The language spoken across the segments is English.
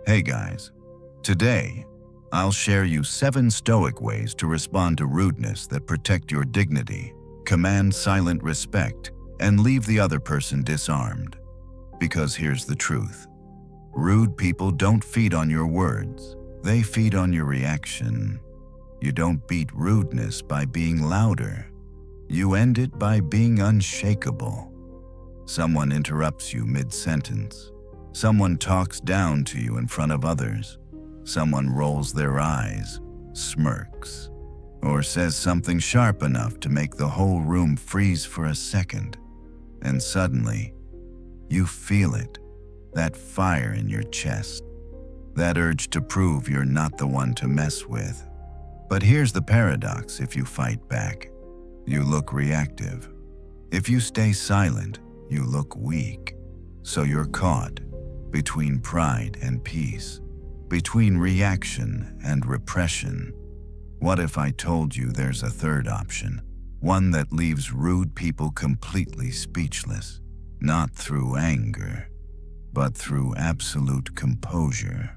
Hey guys, today I'll share you 7 Stoic ways to respond to rudeness that protect your dignity, command silent respect, and leave the other person disarmed. Because here's the truth. Rude people don't feed on your words, they feed on your reaction. You don't beat rudeness by being louder. You end it by being unshakable. Someone interrupts you mid-sentence. Someone talks down to you in front of others. Someone rolls their eyes, smirks, or says something sharp enough to make the whole room freeze for a second. And suddenly, you feel it, that fire in your chest, that urge to prove you're not the one to mess with. But here's the paradox: if you fight back, you look reactive. If you stay silent, you look weak. So you're caught between pride and peace, between reaction and repression. What if I told you there's a third option, one that leaves rude people completely speechless, not through anger, but through absolute composure?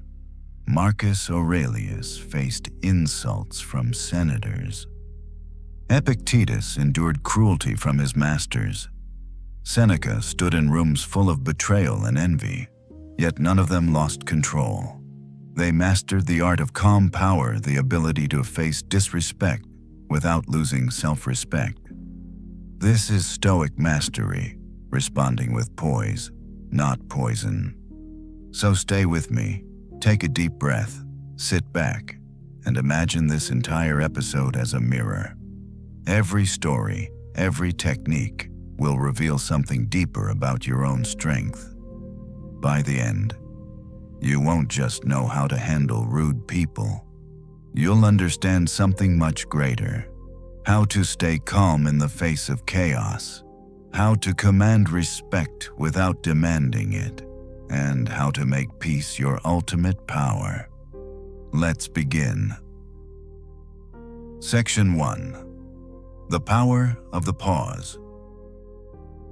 Marcus Aurelius faced insults from senators. Epictetus endured cruelty from his masters. Seneca stood in rooms full of betrayal and envy, yet none of them lost control. They mastered the art of calm power, the ability to face disrespect without losing self-respect. This is Stoic mastery, responding with poise, not poison. So stay with me, take a deep breath, sit back, and imagine this entire episode as a mirror. Every story, every technique will reveal something deeper about your own strength. By the end, you won't just know how to handle rude people. You'll understand something much greater: how to stay calm in the face of chaos, how to command respect without demanding it, and how to make peace your ultimate power. Let's begin. Section 1. The power of the pause.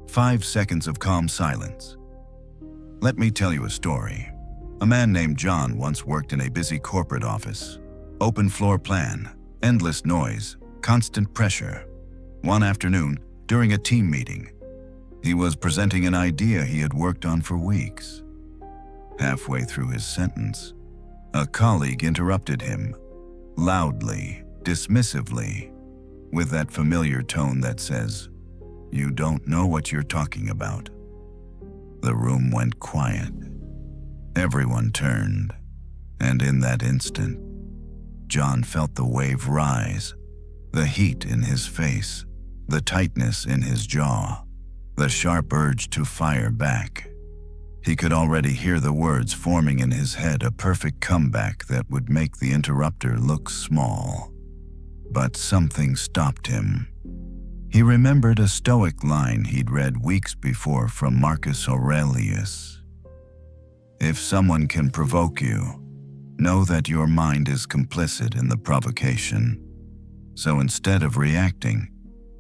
5 seconds of calm silence. Let me tell you a story. A man named John once worked in a busy corporate office. Open floor plan, endless noise, constant pressure. One afternoon, during a team meeting, he was presenting an idea he had worked on for weeks. Halfway through his sentence, a colleague interrupted him, loudly, dismissively, with that familiar tone that says, "You don't know what you're talking about." The room went quiet. Everyone turned, and in that instant, John felt the wave rise, the heat in his face, the tightness in his jaw, the sharp urge to fire back. He could already hear the words forming in his head, a perfect comeback that would make the interrupter look small. But something stopped him. He remembered a Stoic line he'd read weeks before from Marcus Aurelius. If someone can provoke you, know that your mind is complicit in the provocation. So instead of reacting,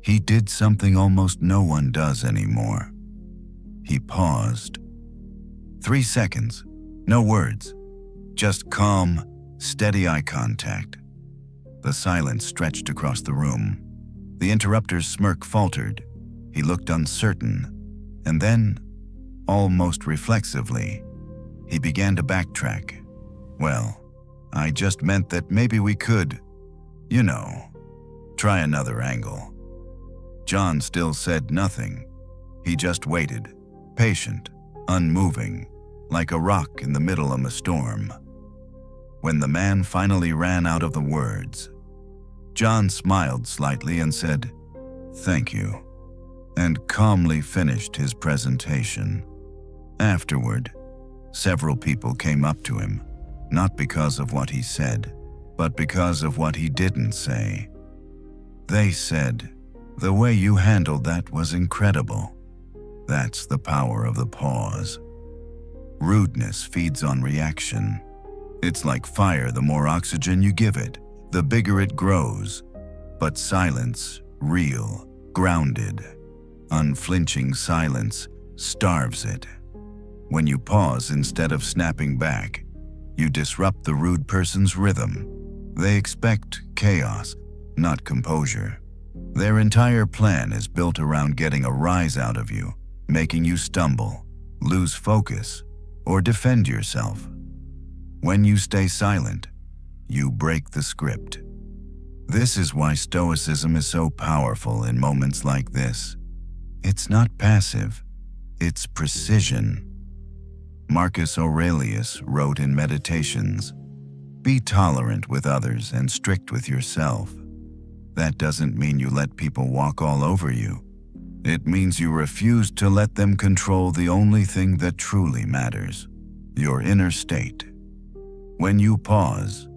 he did something almost no one does anymore. He paused. 3 seconds, no words, just calm, steady eye contact. The silence stretched across the room. The interrupter's smirk faltered. He looked uncertain, and then, almost reflexively, he began to backtrack. "Well, I just meant that maybe we could, try another angle." John still said nothing. He just waited, patient, unmoving, like a rock in the middle of a storm. When the man finally ran out of the words, John smiled slightly and said, "Thank you," and calmly finished his presentation. Afterward, several people came up to him, not because of what he said, but because of what he didn't say. They said, "The way you handled that was incredible." That's the power of the pause. Rudeness feeds on reaction. It's like fire: the more oxygen you give it, the bigger it grows. But silence, real, grounded, unflinching silence, starves it. When you pause instead of snapping back, You disrupt the rude person's rhythm. They expect chaos, not composure. Their entire plan is built around getting a rise out of you, making you stumble, lose focus, or defend yourself. When you stay silent, you break the script. This is why Stoicism is so powerful in moments like this. It's not passive, it's precision. Marcus Aurelius wrote in Meditations, "Be tolerant with others and strict with yourself." That doesn't mean you let people walk all over you. It means you refuse to let them control the only thing that truly matters, your inner state. When you pause,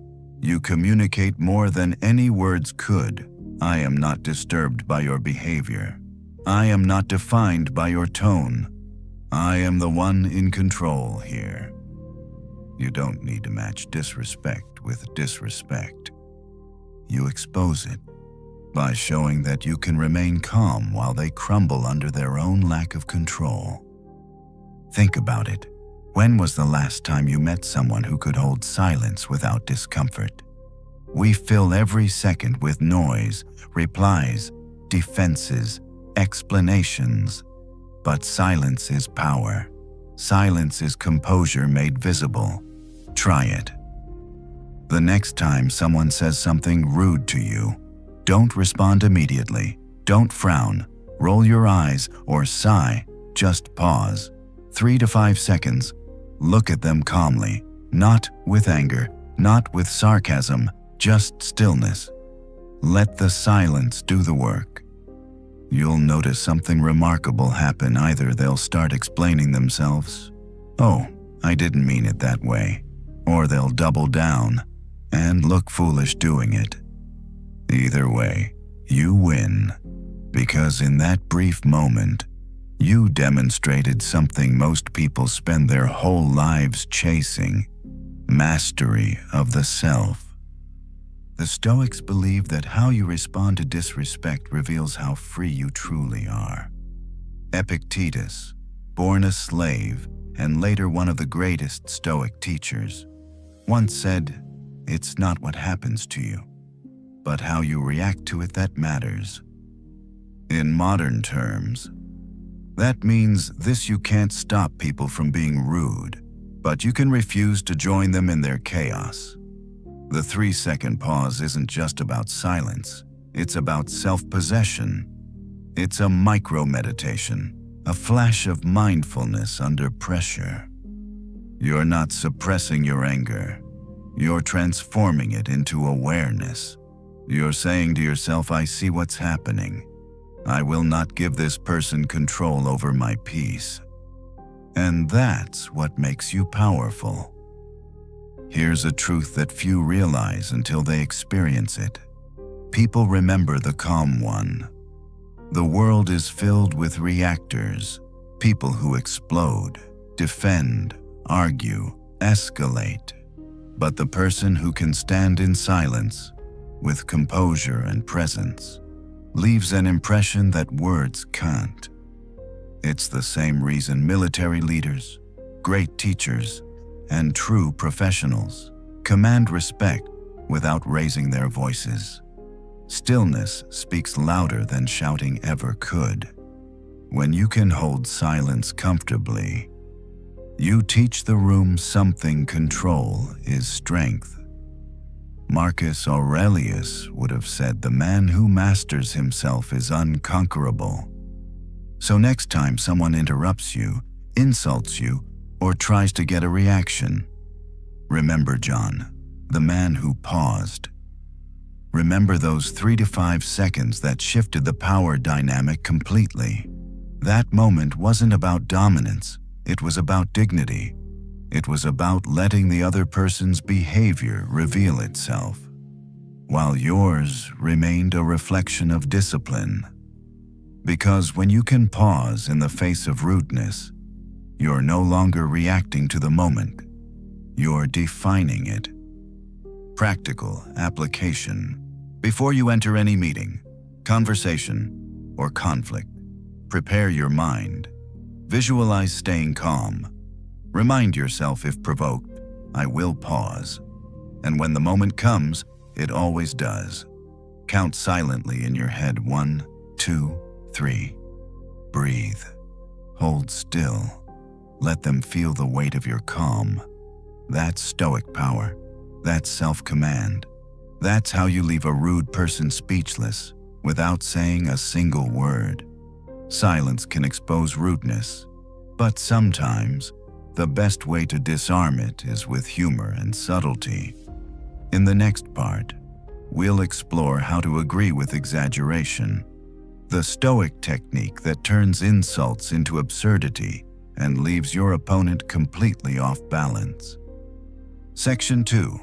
you communicate more than any words could. I am not disturbed by your behavior. I am not defined by your tone. I am the one in control here. You don't need to match disrespect with disrespect. You expose it by showing that you can remain calm while they crumble under their own lack of control. Think about it. When was the last time you met someone who could hold silence without discomfort? We fill every second with noise, replies, defenses, explanations. But silence is power. Silence is composure made visible. Try it. The next time someone says something rude to you, don't respond immediately. Don't frown, roll your eyes, or sigh. Just pause. 3 to 5 seconds. Look at them calmly, not with anger, not with sarcasm, just stillness. Let the silence do the work. You'll notice something remarkable happen. Either they'll start explaining themselves, "Oh, I didn't mean it that way," or they'll double down and look foolish doing it. Either way, you win, because in that brief moment, you demonstrated something most people spend their whole lives chasing: mastery of the self. The Stoics believe that how you respond to disrespect reveals how free you truly are. Epictetus, born a slave and later one of the greatest Stoic teachers, once said, "It's not what happens to you, but how you react to it that matters." In modern terms, that means this: you can't stop people from being rude, but you can refuse to join them in their chaos. The 3-second pause isn't just about silence, it's about self-possession. It's a micro-meditation, a flash of mindfulness under pressure. You're not suppressing your anger, you're transforming it into awareness. You're saying to yourself, "I see what's happening. I will not give this person control over my peace." And that's what makes you powerful. Here's a truth that few realize until they experience it. People remember the calm one. The world is filled with reactors, people who explode, defend, argue, escalate. But the person who can stand in silence, with composure and presence, leaves an impression that words can't. It's the same reason military leaders, great teachers, and true professionals command respect without raising their voices. Stillness speaks louder than shouting ever could. When you can hold silence comfortably, you teach the room something. Control is strength. Marcus Aurelius would have said, "The man who masters himself is unconquerable." So next time someone interrupts you, insults you, or tries to get a reaction, remember John, the man who paused. Remember those 3 to 5 seconds that shifted the power dynamic completely. That moment wasn't about dominance, it was about dignity. It was about letting the other person's behavior reveal itself, while yours remained a reflection of discipline. Because when you can pause in the face of rudeness, you're no longer reacting to the moment, you're defining it. Practical application. Before you enter any meeting, conversation, or conflict, prepare your mind. Visualize staying calm. Remind yourself, if provoked, I will pause. And when the moment comes, it always does. Count silently in your head 1, 2, 3. Breathe. Hold still. Let them feel the weight of your calm. That's Stoic power. That's self-command. That's how you leave a rude person speechless without saying a single word. Silence can expose rudeness, but sometimes the best way to disarm it is with humor and subtlety. In the next part, we'll explore how to agree with exaggeration, the Stoic technique that turns insults into absurdity and leaves your opponent completely off balance. Section 2.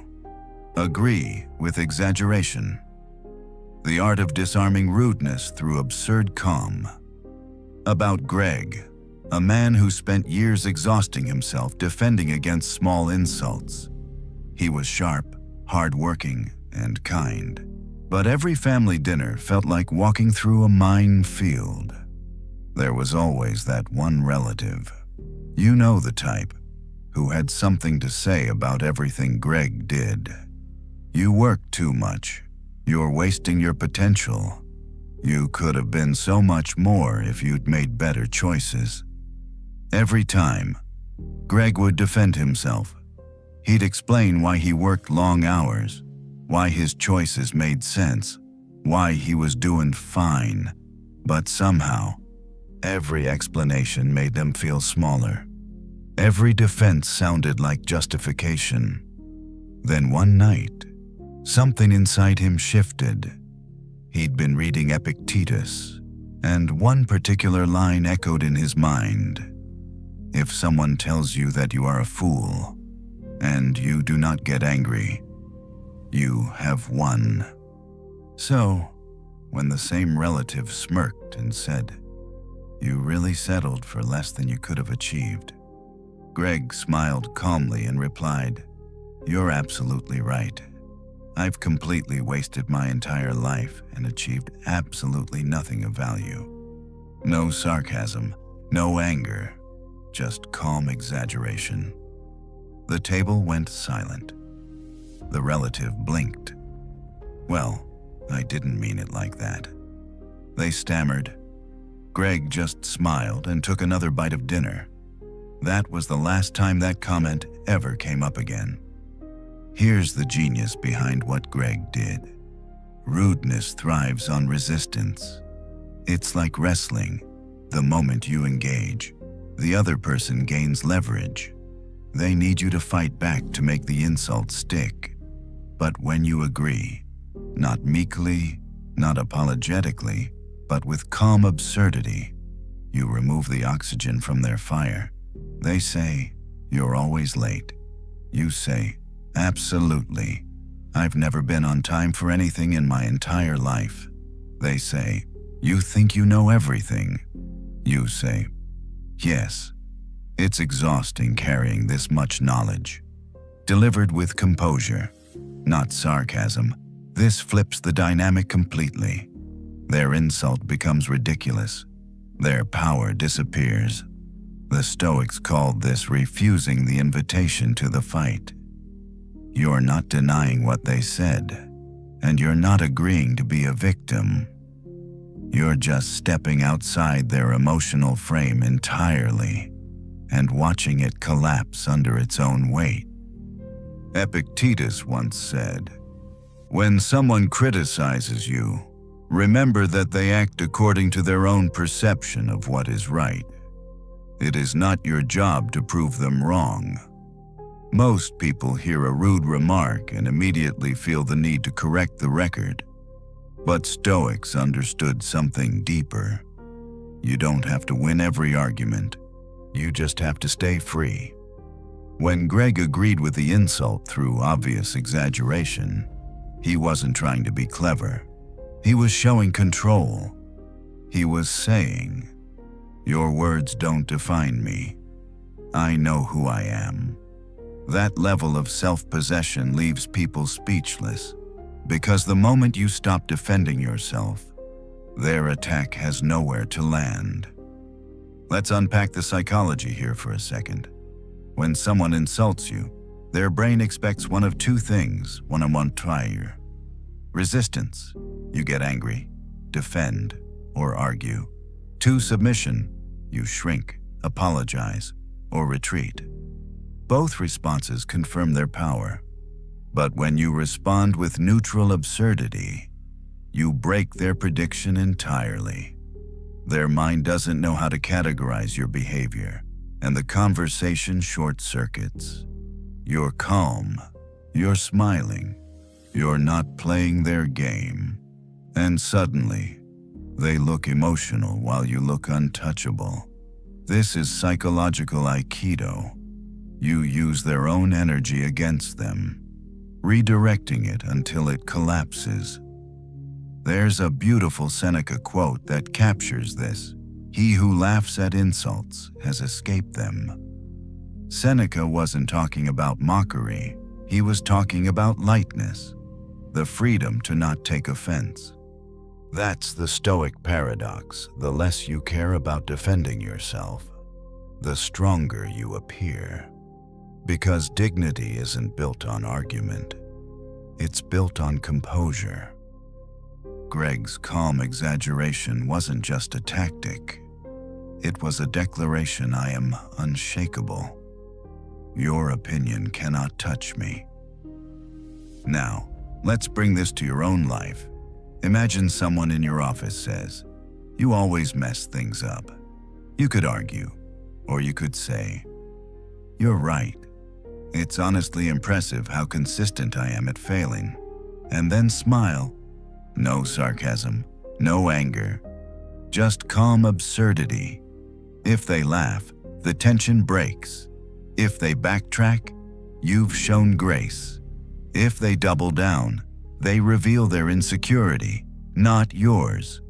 Agree with exaggeration. The art of disarming rudeness through absurd calm. About Greg, a man who spent years exhausting himself defending against small insults. He was sharp, hard-working, and kind, but every family dinner felt like walking through a minefield. There was always that one relative, you know the type, who had something to say about everything Greg did. You work too much. You're wasting your potential. You could have been so much more if you'd made better choices. Every time, Greg would defend himself. He'd explain why he worked long hours, why his choices made sense, why he was doing fine. But somehow, every explanation made them feel smaller. Every defense sounded like justification. Then one night, something inside him shifted. He'd been reading Epictetus, and one particular line echoed in his mind. If someone tells you that you are a fool, and you do not get angry, you have won. So, when the same relative smirked and said, "You really settled for less than you could have achieved," Greg smiled calmly and replied, "You're absolutely right. I've completely wasted my entire life and achieved absolutely nothing of value." No sarcasm, no anger, just calm exaggeration. The table went silent. The relative blinked. "Well, I didn't mean it like that," they stammered. Greg just smiled and took another bite of dinner. That was the last time that comment ever came up again. Here's the genius behind what Greg did. Rudeness thrives on resistance. It's like wrestling. The moment you engage, the other person gains leverage. They need you to fight back to make the insult stick. But when you agree, not meekly, not apologetically, but with calm absurdity, you remove the oxygen from their fire. They say, "You're always late." You say, "Absolutely. I've never been on time for anything in my entire life." They say, "You think you know everything." You say, "Yes." It's exhausting carrying this much knowledge. Delivered with composure, not sarcasm, this flips the dynamic completely. Their insult becomes ridiculous. Their power disappears. The Stoics called this refusing the invitation to the fight. You're not denying what they said, and you're not agreeing to be a victim. You're just stepping outside their emotional frame entirely and watching it collapse under its own weight. Epictetus once said, "When someone criticizes you, remember that they act according to their own perception of what is right. It is not your job to prove them wrong." Most people hear a rude remark and immediately feel the need to correct the record. But Stoics understood something deeper. You don't have to win every argument. You just have to stay free. When Greg agreed with the insult through obvious exaggeration, he wasn't trying to be clever. He was showing control. He was saying, "Your words don't define me. I know who I am." That level of self-possession leaves people speechless, because the moment you stop defending yourself, their attack has nowhere to land. Let's unpack the psychology here for a second. When someone insults you, Their brain expects one of two things when I want tire. Resistance, you get angry, defend, or argue. 2, submission, you shrink, apologize, or retreat. Both responses confirm their power. But when you respond with neutral absurdity, you break their prediction entirely. Their mind doesn't know how to categorize your behavior, and the conversation short-circuits. You're calm, you're smiling, you're not playing their game, and suddenly, they look emotional while you look untouchable. This is psychological Aikido. You use their own energy against them, redirecting it until it collapses. There's a beautiful Seneca quote that captures this. He who laughs at insults has escaped them. Seneca wasn't talking about mockery. He was talking about lightness, the freedom to not take offense. That's the Stoic paradox. The less you care about defending yourself, the stronger you appear. Because dignity isn't built on argument. It's built on composure. Greg's calm exaggeration wasn't just a tactic. It was a declaration: I am unshakable. Your opinion cannot touch me. Now, let's bring this to your own life. Imagine someone in your office says, "You always mess things up." You could argue, or you could say, "You're right. It's honestly impressive how consistent I am at failing." And then smile. No sarcasm, no anger, just calm absurdity. If they laugh, the tension breaks. If they backtrack, you've shown grace. If they double down, they reveal their insecurity, not yours.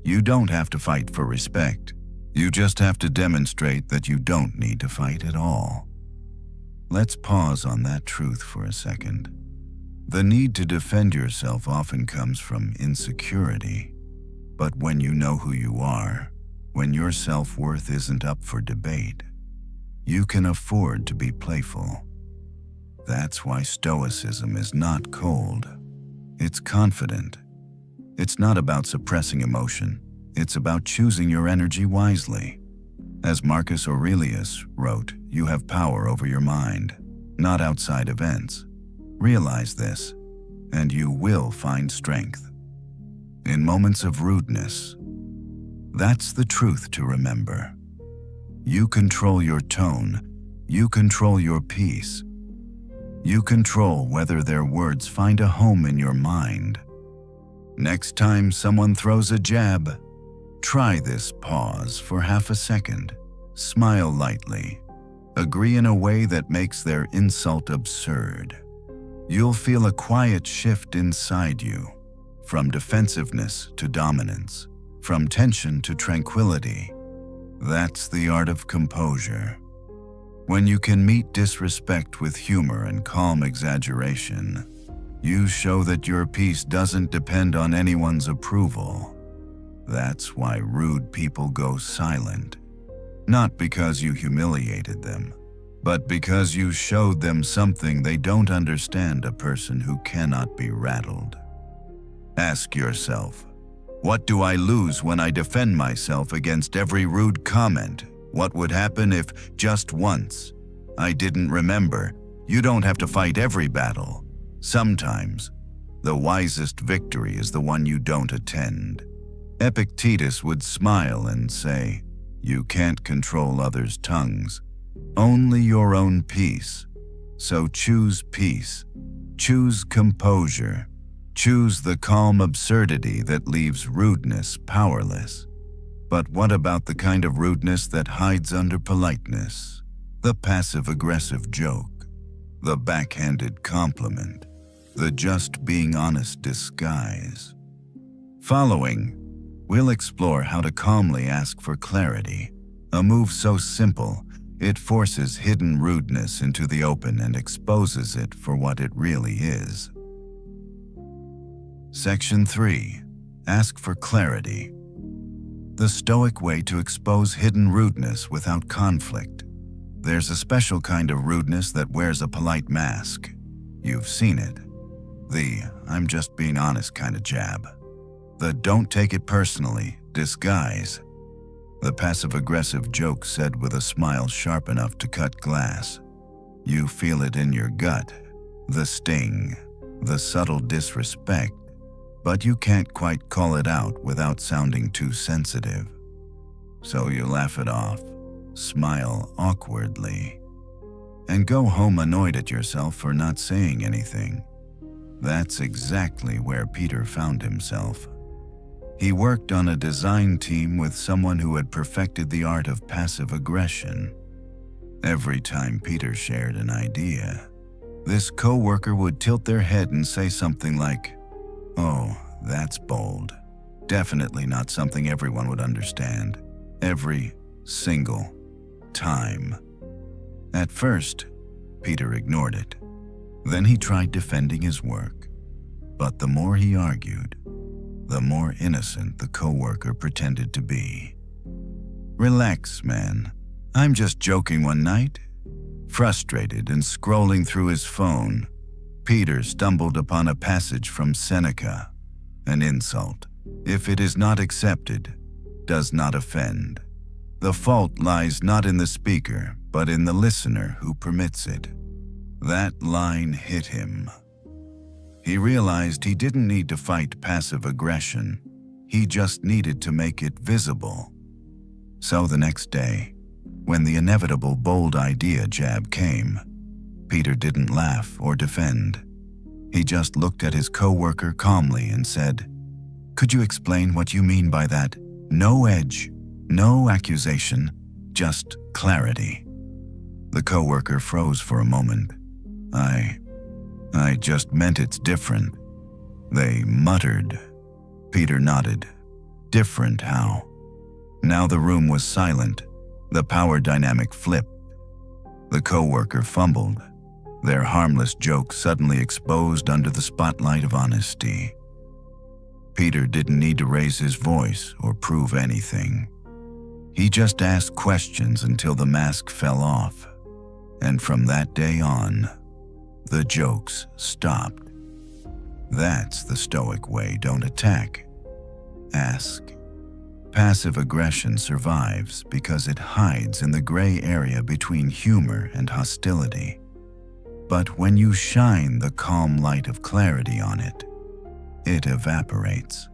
You don't have to fight for respect. You just have to demonstrate that you don't need to fight at all. Let's pause on that truth for a second. The need to defend yourself often comes from insecurity. But when you know who you are, when your self-worth isn't up for debate, you can afford to be playful. That's why Stoicism is not cold. It's confident. It's not about suppressing emotion. It's about choosing your energy wisely. As Marcus Aurelius wrote, you have power over your mind, not outside events. Realize this, and you will find strength. In moments of rudeness, that's the truth to remember. You control your tone. You control your peace. You control whether their words find a home in your mind. Next time someone throws a jab, try this pause for half a second. Smile lightly. Agree in a way that makes their insult absurd. You'll feel a quiet shift inside you, from defensiveness to dominance, from tension to tranquility. That's the art of composure. When you can meet disrespect with humor and calm exaggeration, you show that your peace doesn't depend on anyone's approval. That's why rude people go silent. Not because you humiliated them, but because you showed them something they don't understand: a person who cannot be rattled. Ask yourself, what do I lose when I defend myself against every rude comment? What would happen if, just once, I didn't remember? You don't have to fight every battle. Sometimes, the wisest victory is the one you don't attend. Epictetus would smile and say, "You can't control others' tongues, only your own peace. So choose peace, choose composure, choose the calm absurdity that leaves rudeness powerless." But what about the kind of rudeness that hides under politeness? The passive-aggressive joke, the backhanded compliment, the just being honest disguise. Following, we'll explore how to calmly ask for clarity, a move so simple it forces hidden rudeness into the open and exposes it for what it really is. Section 3. Ask for clarity. The Stoic way to expose hidden rudeness without conflict. There's a special kind of rudeness that wears a polite mask. You've seen it. The "I'm just being honest" kind of jab. The "don't take it personally" disguise. The passive-aggressive joke said with a smile sharp enough to cut glass. You feel it in your gut, the sting, the subtle disrespect, but you can't quite call it out without sounding too sensitive. So you laugh it off, smile awkwardly, and go home annoyed at yourself for not saying anything. That's exactly where Peter found himself. He worked on a design team with someone who had perfected the art of passive aggression. Every time Peter shared an idea, this coworker would tilt their head and say something like, "Oh, that's bold. Definitely not something everyone would understand." Every single time. At first, Peter ignored it. Then he tried defending his work. But the more he argued, the more innocent the coworker pretended to be. "Relax, man. I'm just joking one night." Frustrated and scrolling through his phone, Peter stumbled upon a passage from Seneca. An insult, if it is not accepted, does not offend. The fault lies not in the speaker, but in the listener who permits it. That line hit him. He realized he didn't need to fight passive aggression. He just needed to make it visible. So the next day, when the inevitable bold idea jab came, Peter didn't laugh or defend. He just looked at his coworker calmly and said, "Could you explain what you mean by that? No edge, no accusation, just clarity." The coworker froze for a moment. I just meant it's different," they muttered. Peter nodded. Different how? Now the room was silent. The power dynamic flipped. The coworker fumbled, their harmless joke suddenly exposed under the spotlight of honesty. Peter didn't need to raise his voice or prove anything. He just asked questions until the mask fell off. And from that day on, the jokes stopped. That's the Stoic way. Don't attack. Ask. Passive aggression survives because it hides in the gray area between humor and hostility. But when you shine the calm light of clarity on it, it evaporates.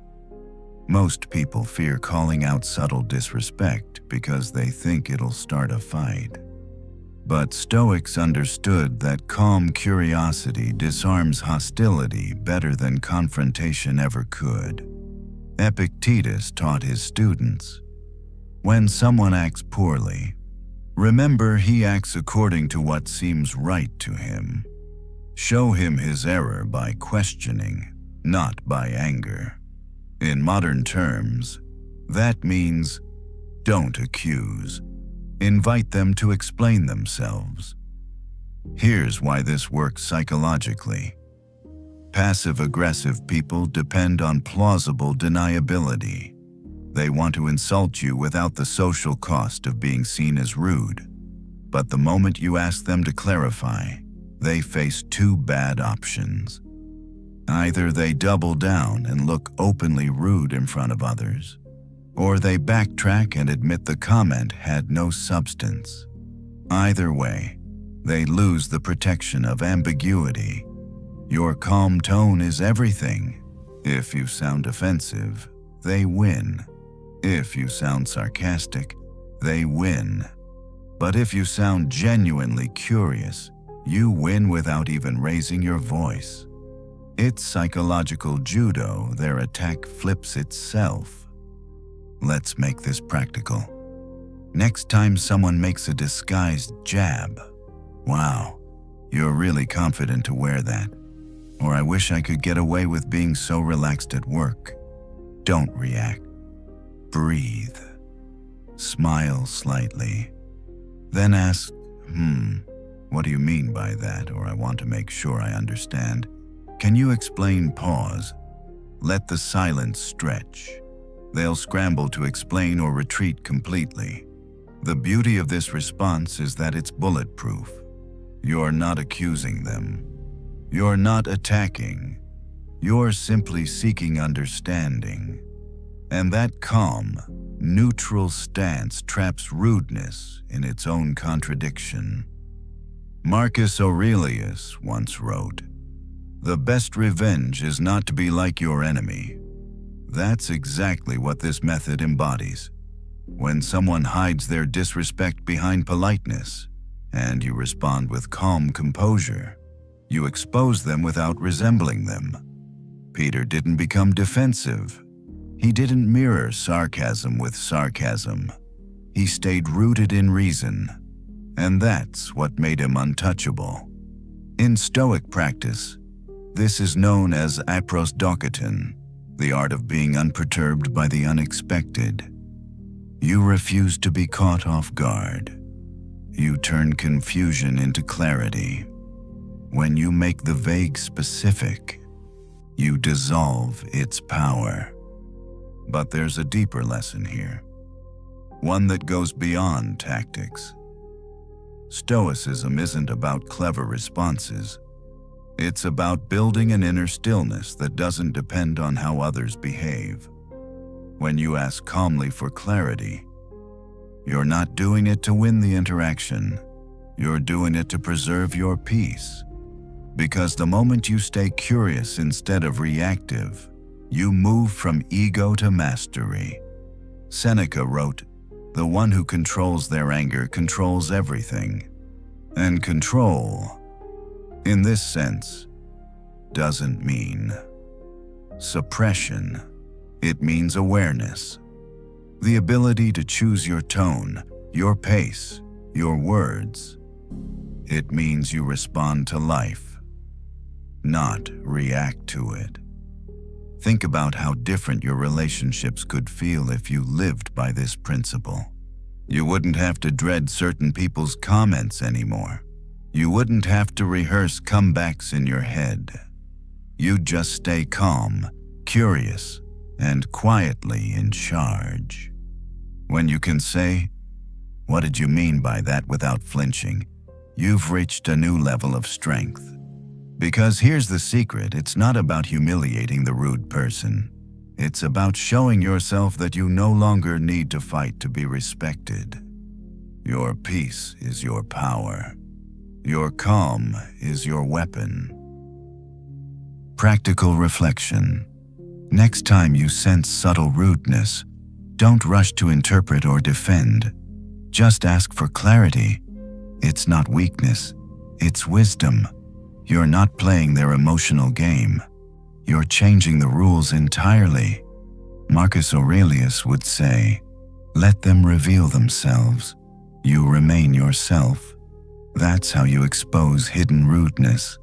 Most people fear calling out subtle disrespect because they think it'll start a fight. But Stoics understood that calm curiosity disarms hostility better than confrontation ever could. Epictetus taught his students, when someone acts poorly, remember he acts according to what seems right to him. Show him his error by questioning, not by anger. In modern terms, that means don't accuse. Invite them to explain themselves. Here's why this works psychologically. Passive-aggressive people depend on plausible deniability. They want to insult you without the social cost of being seen as rude. But the moment you ask them to clarify, they face two bad options. Either they double down and look openly rude in front of others, or they backtrack and admit the comment had no substance. Either way, they lose the protection of ambiguity. Your calm tone is everything. If you sound offensive, they win. If you sound sarcastic, they win. But if you sound genuinely curious, you win without even raising your voice. It's psychological judo. Their attack flips itself. Let's make this practical. Next time someone makes a disguised jab, "Wow, you're really confident to wear that," or "I wish I could get away with being so relaxed at work," don't react. Breathe. Smile slightly. Then ask, what do you mean by that? Or "I want to make sure I understand. Can you explain?" Pause. Let the silence stretch. They'll scramble to explain or retreat completely. The beauty of this response is that it's bulletproof. You're not accusing them. You're not attacking. You're simply seeking understanding. And that calm, neutral stance traps rudeness in its own contradiction. Marcus Aurelius once wrote, "The best revenge is not to be like your enemy." That's exactly what this method embodies. When someone hides their disrespect behind politeness, and you respond with calm composure, you expose them without resembling them. Peter didn't become defensive. He didn't mirror sarcasm with sarcasm. He stayed rooted in reason, and that's what made him untouchable. In Stoic practice, this is known as aprosdoketon, the art of being unperturbed by the unexpected. You refuse to be caught off guard. You turn confusion into clarity. When you make the vague specific, you dissolve its power. But there's a deeper lesson here, one that goes beyond tactics. Stoicism isn't about clever responses. It's about building an inner stillness that doesn't depend on how others behave. When you ask calmly for clarity, you're not doing it to win the interaction. You're doing it to preserve your peace. Because the moment you stay curious instead of reactive, you move from ego to mastery. Seneca wrote, "The one who controls their anger controls everything." And control, in this sense, doesn't mean suppression. It means awareness. The ability to choose your tone, your pace, your words. It means you respond to life, not react to it. Think about how different your relationships could feel if you lived by this principle. You wouldn't have to dread certain people's comments anymore. You wouldn't have to rehearse comebacks in your head. You'd just stay calm, curious, and quietly in charge. When you can say, "What did you mean by that?" without flinching, you've reached a new level of strength. Because here's the secret, it's not about humiliating the rude person. It's about showing yourself that you no longer need to fight to be respected. Your peace is your power. Your calm is your weapon. Practical reflection. Next time you sense subtle rudeness, don't rush to interpret or defend. Just ask for clarity. It's not weakness, it's wisdom. You're not playing their emotional game. You're changing the rules entirely. Marcus Aurelius would say, "Let them reveal themselves. You remain yourself." That's how you expose hidden rudeness,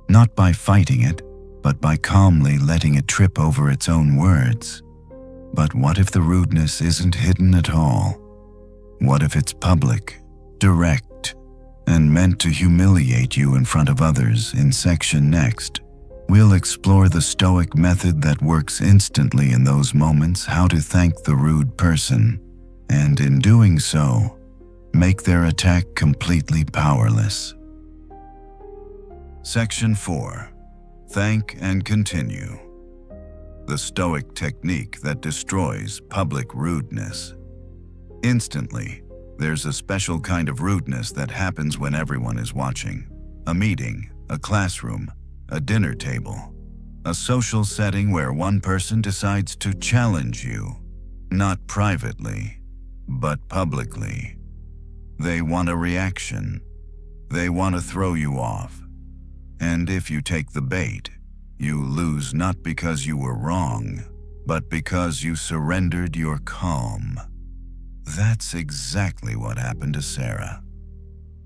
not by fighting it, but by calmly letting it trip over its own words. But what if the rudeness isn't hidden at all? What if it's public, direct, and meant to humiliate you in front of others? In section next, we'll explore the Stoic method that works instantly in those moments, how to thank the rude person, and in doing so, make their attack completely powerless. Section 4. Thank and continue. The Stoic technique that destroys public rudeness. Instantly, there's a special kind of rudeness that happens when everyone is watching. A meeting, a classroom, a dinner table, a social setting where one person decides to challenge you, not privately, but publicly. They want a reaction. They want to throw you off. And if you take the bait, you lose not because you were wrong, but because you surrendered your calm. That's exactly what happened to Sarah.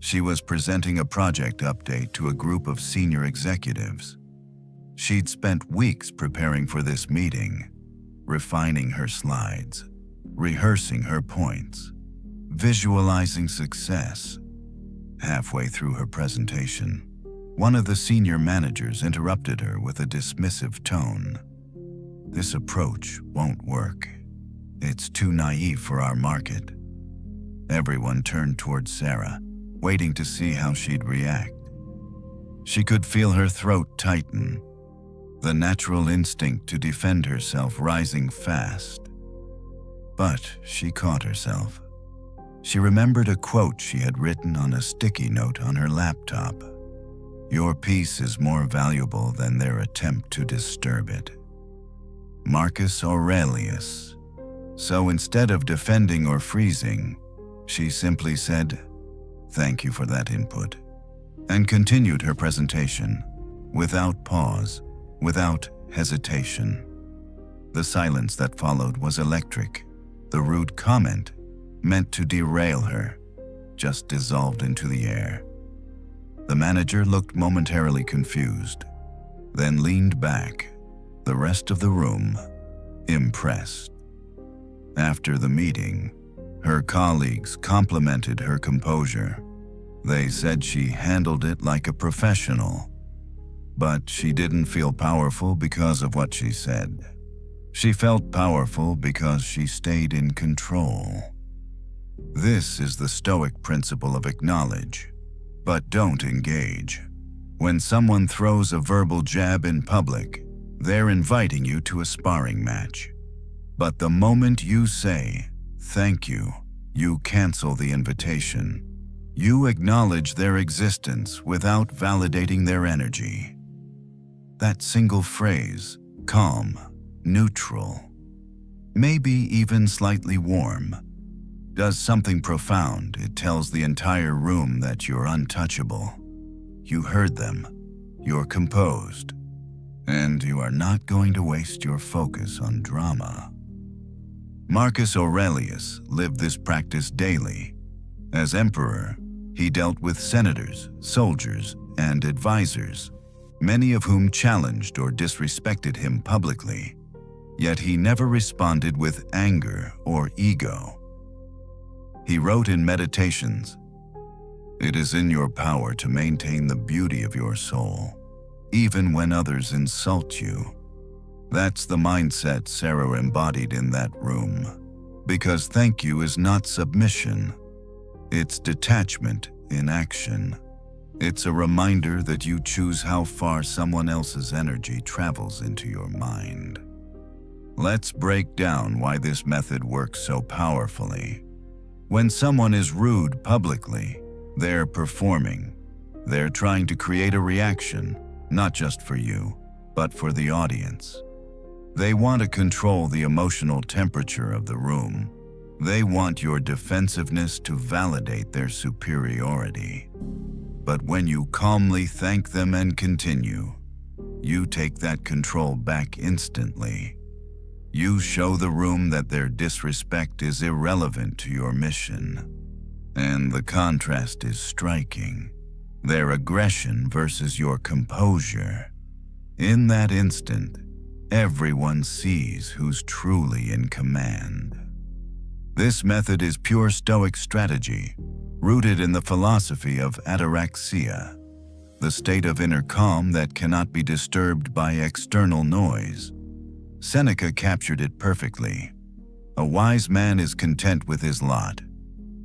She was presenting a project update to a group of senior executives. She'd spent weeks preparing for this meeting, refining her slides, rehearsing her points, visualizing success. Halfway through her presentation, one of the senior managers interrupted her with a dismissive tone. "This approach won't work. It's too naive for our market." Everyone turned toward Sarah, waiting to see how she'd react. She could feel her throat tighten, the natural instinct to defend herself rising fast. But she caught herself. She remembered a quote she had written on a sticky note on her laptop. "Your peace is more valuable than their attempt to disturb it." Marcus Aurelius. So instead of defending or freezing, she simply said, "Thank you for that input," and continued her presentation, without pause, without hesitation. The silence that followed was electric. The rude comment, meant to derail her, just dissolved into the air. The manager looked momentarily confused, then leaned back, the rest of the room impressed. After the meeting, her colleagues complimented her composure. They said she handled it like a professional, but she didn't feel powerful because of what she said. She felt powerful because she stayed in control. This is the Stoic principle of acknowledge, but don't engage. When someone throws a verbal jab in public, they're inviting you to a sparring match. But the moment you say, "Thank you," you cancel the invitation. You acknowledge their existence without validating their energy. That single phrase, calm, neutral, maybe even slightly warm, does something profound. It tells the entire room that you're untouchable. You heard them, you're composed, and you are not going to waste your focus on drama. Marcus Aurelius lived this practice daily. As emperor, he dealt with senators, soldiers, and advisors, many of whom challenged or disrespected him publicly. Yet he never responded with anger or ego. He wrote in Meditations, "It is in your power to maintain the beauty of your soul, even when others insult you." That's the mindset Sarah embodied in that room. Because thank you is not submission. It's detachment in action. It's a reminder that you choose how far someone else's energy travels into your mind. Let's break down why this method works so powerfully. When someone is rude publicly, they're performing. They're trying to create a reaction, not just for you, but for the audience. They want to control the emotional temperature of the room. They want your defensiveness to validate their superiority. But when you calmly thank them and continue, you take that control back instantly. You show the room that their disrespect is irrelevant to your mission. And the contrast is striking. Their aggression versus your composure. In that instant, everyone sees who's truly in command. This method is pure Stoic strategy, rooted in the philosophy of ataraxia, the state of inner calm that cannot be disturbed by external noise. Seneca captured it perfectly. A wise man is content with his lot,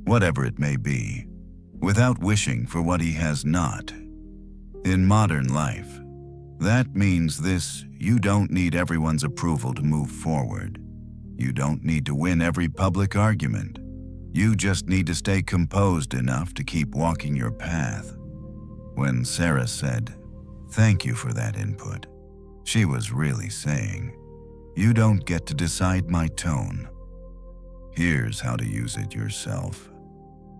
whatever it may be, without wishing for what he has not. In modern life, that means this: you don't need everyone's approval to move forward. You don't need to win every public argument. You just need to stay composed enough to keep walking your path. When Sarah said, "Thank you for that input," she was really saying, "You don't get to decide my tone. Here's how to use it yourself."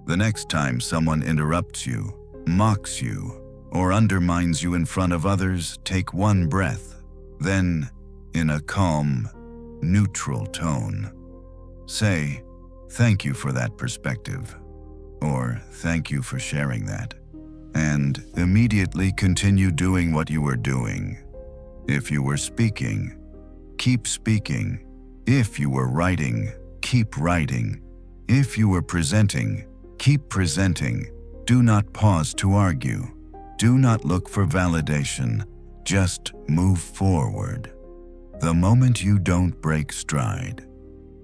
The next time someone interrupts you, mocks you, or undermines you in front of others, take one breath. Then, in a calm, neutral tone, say, "Thank you for that perspective," or "Thank you for sharing that," and immediately continue doing what you were doing. If you were speaking, keep speaking. If you were writing, keep writing. If you were presenting, keep presenting. Do not pause to argue. Do not look for validation. Just move forward. The moment you don't break stride,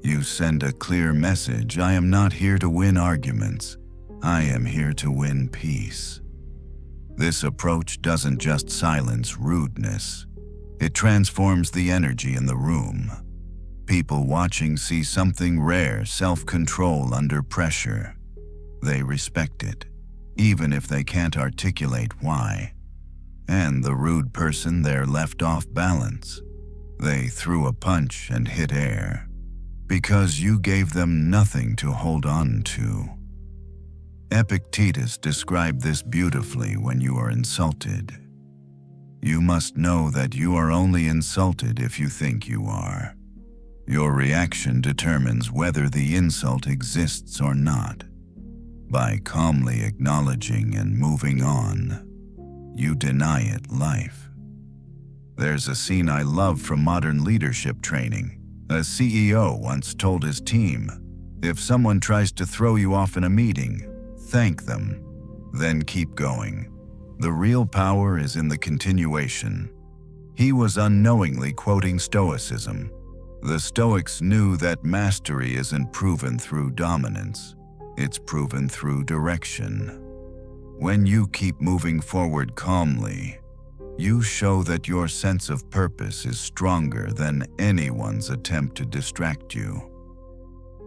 You send a clear message: I am not here to win arguments. I am here to win peace. This approach doesn't just silence rudeness. It transforms the energy in the room. People watching see something rare: self-control under pressure. They respect it, even if they can't articulate why. And the rude person there left off balance. They threw a punch and hit air, because you gave them nothing to hold on to. Epictetus described this beautifully when you are insulted. You must know that you are only insulted if you think you are. Your reaction determines whether the insult exists or not. By calmly acknowledging and moving on, you deny it life. There's a scene I love from modern leadership training. A CEO once told his team, if someone tries to throw you off in a meeting, thank them, then keep going. The real power is in the continuation. He was unknowingly quoting Stoicism. The Stoics knew that mastery isn't proven through dominance. It's proven through direction. When you keep moving forward calmly, you show that your sense of purpose is stronger than anyone's attempt to distract you.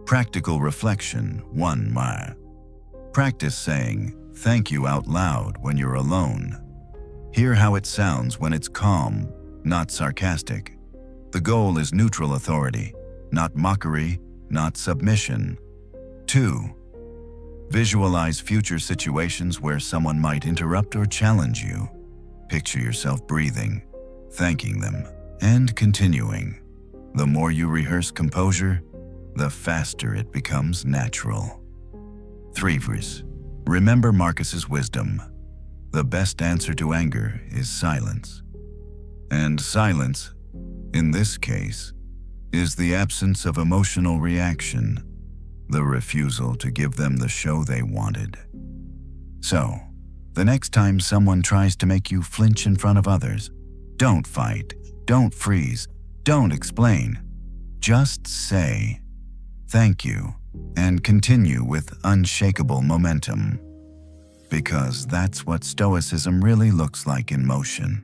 Practical reflection 1. Practice saying thank you out loud when you're alone. Hear how it sounds when it's calm, not sarcastic. The goal is neutral authority, not mockery, not submission. 2. Visualize future situations where someone might interrupt or challenge you. Picture yourself breathing, thanking them, and continuing. The more you rehearse composure, the faster it becomes natural. 3. Remember Marcus's wisdom. The best answer to anger is silence. And silence, in this case, is the absence of emotional reaction, the refusal to give them the show they wanted. So, the next time someone tries to make you flinch in front of others, don't fight, don't freeze, don't explain. Just say, thank you, and continue with unshakable momentum. Because that's what Stoicism really looks like in motion.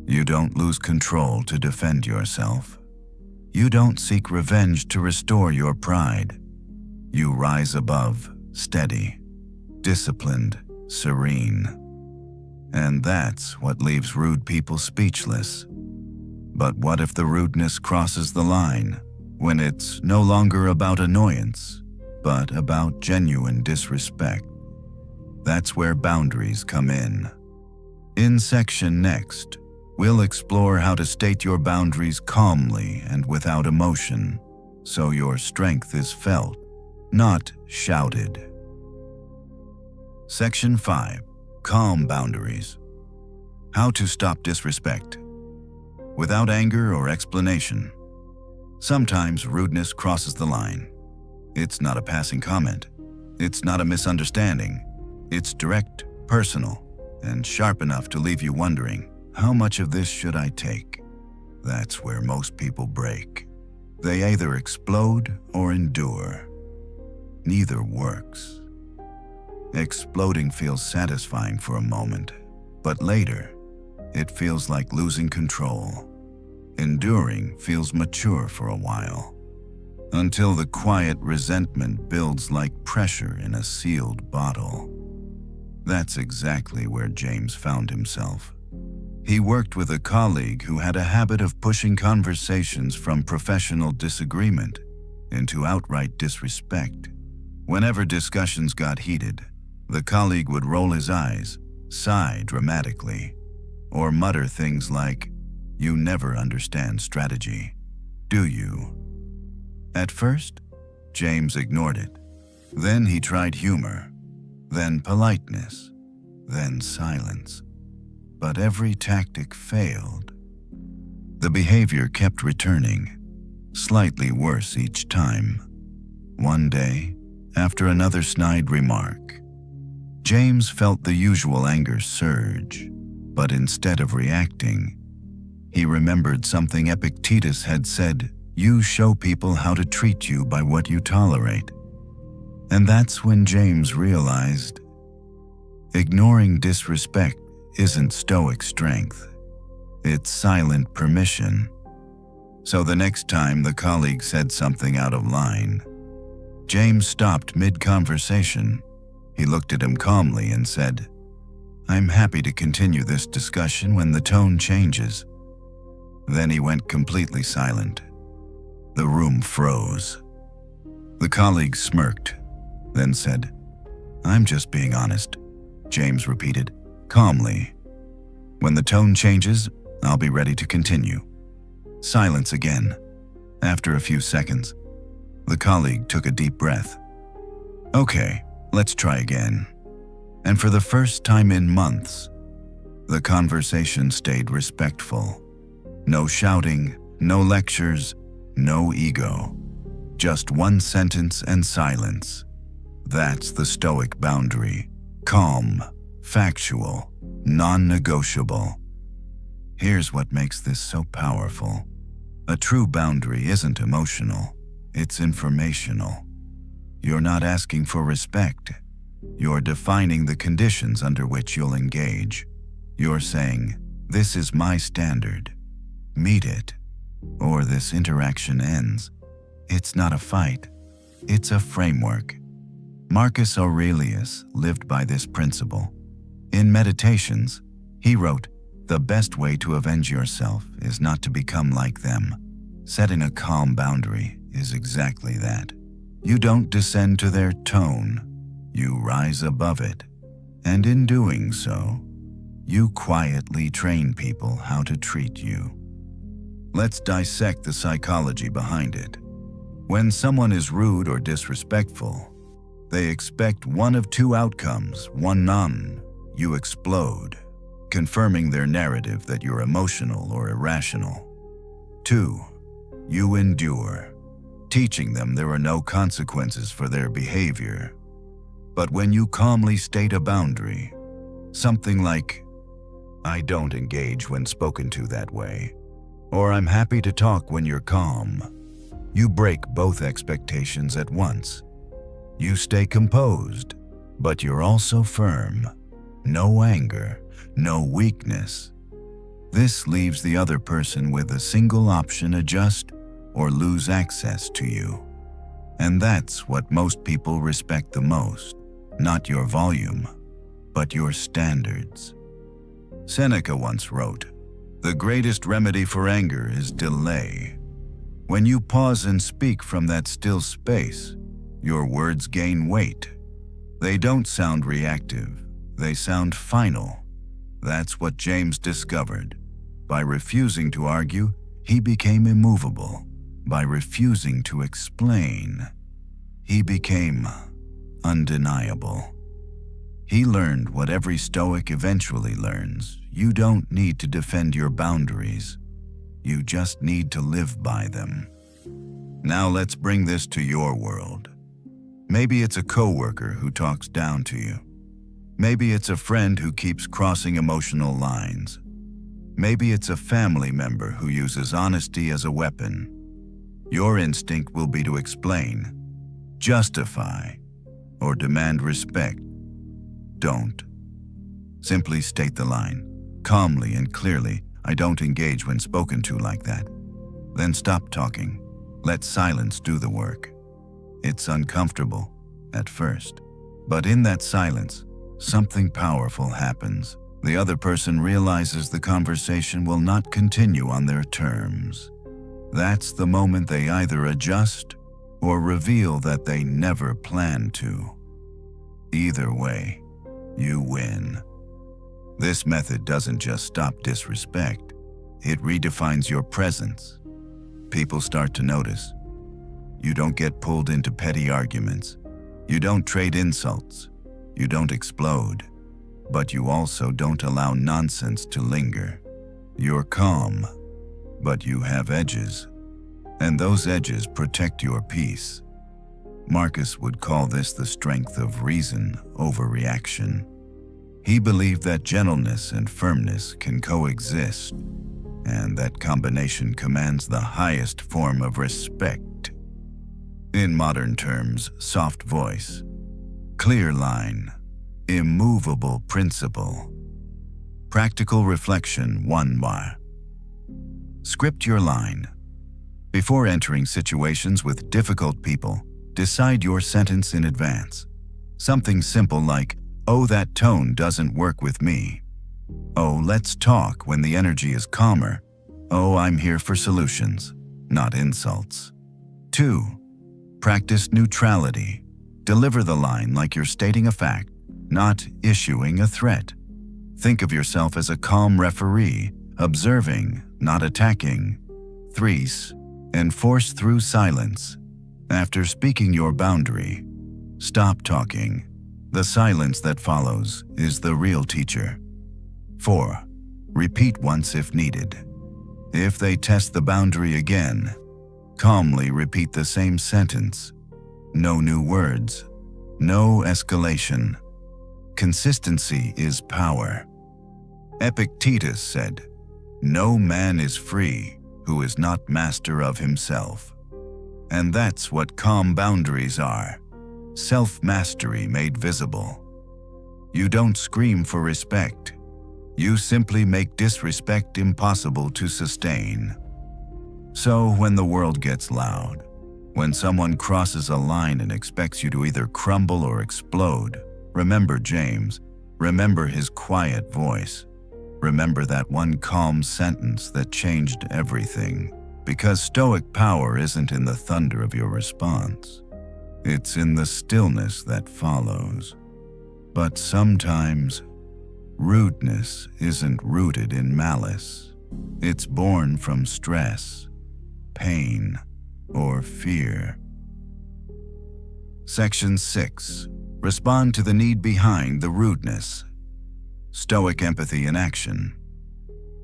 You don't lose control to defend yourself. You don't seek revenge to restore your pride. You rise above, steady, disciplined, serene. And that's what leaves rude people speechless. But what if the rudeness crosses the line, when it's no longer about annoyance, but about genuine disrespect? That's where boundaries come in. In section next, we'll explore how to state your boundaries calmly and without emotion, so your strength is felt, not shouted. Section 5. Calm boundaries. How to stop disrespect without anger or explanation. Sometimes rudeness crosses the line. It's not a passing comment. It's not a misunderstanding. It's direct, personal, and sharp enough to leave you wondering, how much of this should I take? That's where most people break. They either explode or endure. Neither works. Exploding feels satisfying for a moment, but later, it feels like losing control. Enduring feels mature for a while, until the quiet resentment builds like pressure in a sealed bottle. That's exactly where James found himself. He worked with a colleague who had a habit of pushing conversations from professional disagreement into outright disrespect. Whenever discussions got heated, the colleague would roll his eyes, sigh dramatically, or mutter things like, "You never understand strategy, do you?" At first, James ignored it. Then he tried humor, then politeness, then silence. But every tactic failed. The behavior kept returning, slightly worse each time. One day, after another snide remark, James felt the usual anger surge, but instead of reacting, he remembered something Epictetus had said You show people how to treat you by what you tolerate. And that's when James realized ignoring disrespect isn't Stoic strength. It's silent permission. So the next time the colleague said something out of line, James stopped mid-conversation. He looked at him calmly and said, "I'm happy to continue this discussion when the tone changes." Then he went completely silent. The room froze. The colleague smirked, then said, "I'm just being honest," James repeated, calmly. "When the tone changes, I'll be ready to continue." Silence again. After a few seconds, the colleague took a deep breath. "Okay, let's try again." And for the first time in months, the conversation stayed respectful. No shouting, no lectures, no ego. Just one sentence and silence. That's the Stoic boundary. Calm, factual, non-negotiable. Here's what makes this so powerful. A true boundary isn't emotional, it's informational. You're not asking for respect. You're defining the conditions under which you'll engage. You're saying, "This is my standard. Meet it, or this interaction ends." It's not a fight. It's a framework. Marcus Aurelius lived by this principle. In Meditations, he wrote, "The best way to avenge yourself is not to become like them." Setting a calm boundary is exactly that. You don't descend to their tone, you rise above it. And in doing so, you quietly train people how to treat you. Let's dissect the psychology behind it. When someone is rude or disrespectful, they expect one of two outcomes. One, none. You explode, confirming their narrative that you're emotional or irrational. Two, you endure, teaching them there are no consequences for their behavior. But when you calmly state a boundary, something like, "I don't engage when spoken to that way," or "I'm happy to talk when you're calm," you break both expectations at once. You stay composed, but you're also firm. No anger, no weakness. This leaves the other person with a single option: adjust or lose access to you. And that's what most people respect the most. Not your volume, but your standards. Seneca once wrote, "The greatest remedy for anger is delay." When you pause and speak from that still space, your words gain weight. They don't sound reactive, they sound final. That's what James discovered. By refusing to argue, he became immovable. By refusing to explain, he became undeniable. He learned what every Stoic eventually learns. You don't need to defend your boundaries. You just need to live by them. Now let's bring this to your world. Maybe it's a coworker who talks down to you. Maybe it's a friend who keeps crossing emotional lines. Maybe it's a family member who uses honesty as a weapon. Your instinct will be to explain, justify, or demand respect. Don't. Simply state the line, calmly and clearly, "I don't engage when spoken to like that." Then stop talking. Let silence do the work. It's uncomfortable at first, but in that silence, something powerful happens. The other person realizes the conversation will not continue on their terms. That's the moment they either adjust or reveal that they never planned to. Either way, you win. This method doesn't just stop disrespect, it redefines your presence. People start to notice. You don't get pulled into petty arguments. You don't trade insults. You don't explode. But you also don't allow nonsense to linger. You're calm, but you have edges. And those edges protect your peace. Marcus would call this the strength of reason over reaction. He believed that gentleness and firmness can coexist, and that combination commands the highest form of respect. In modern terms, soft voice, clear line, immovable principle. Practical reflection 1 bar. Script your line. Before entering situations with difficult people, decide your sentence in advance. Something simple like, "Oh, that tone doesn't work with me." "Oh, let's talk," when the energy is calmer. "Oh, I'm here for solutions, not insults." 2. Practice neutrality. Deliver the line like you're stating a fact, not issuing a threat. Think of yourself as a calm referee, observing, not attacking. 3. Enforce through silence. After speaking your boundary, stop talking. The silence that follows is the real teacher. 4. Repeat once if needed. If they test the boundary again, calmly repeat the same sentence. No new words, no escalation. Consistency is power. Epictetus said, "No man is free who is not master of himself." And that's what calm boundaries are. Self-mastery made visible. You don't scream for respect. You simply make disrespect impossible to sustain. So when the world gets loud, when someone crosses a line and expects you to either crumble or explode, remember James, remember his quiet voice. Remember that one calm sentence that changed everything. Because Stoic power isn't in the thunder of your response. It's in the stillness that follows. But sometimes, rudeness isn't rooted in malice. It's born from stress, pain, or fear. Section 6. Respond to the need behind the rudeness. Stoic empathy in action.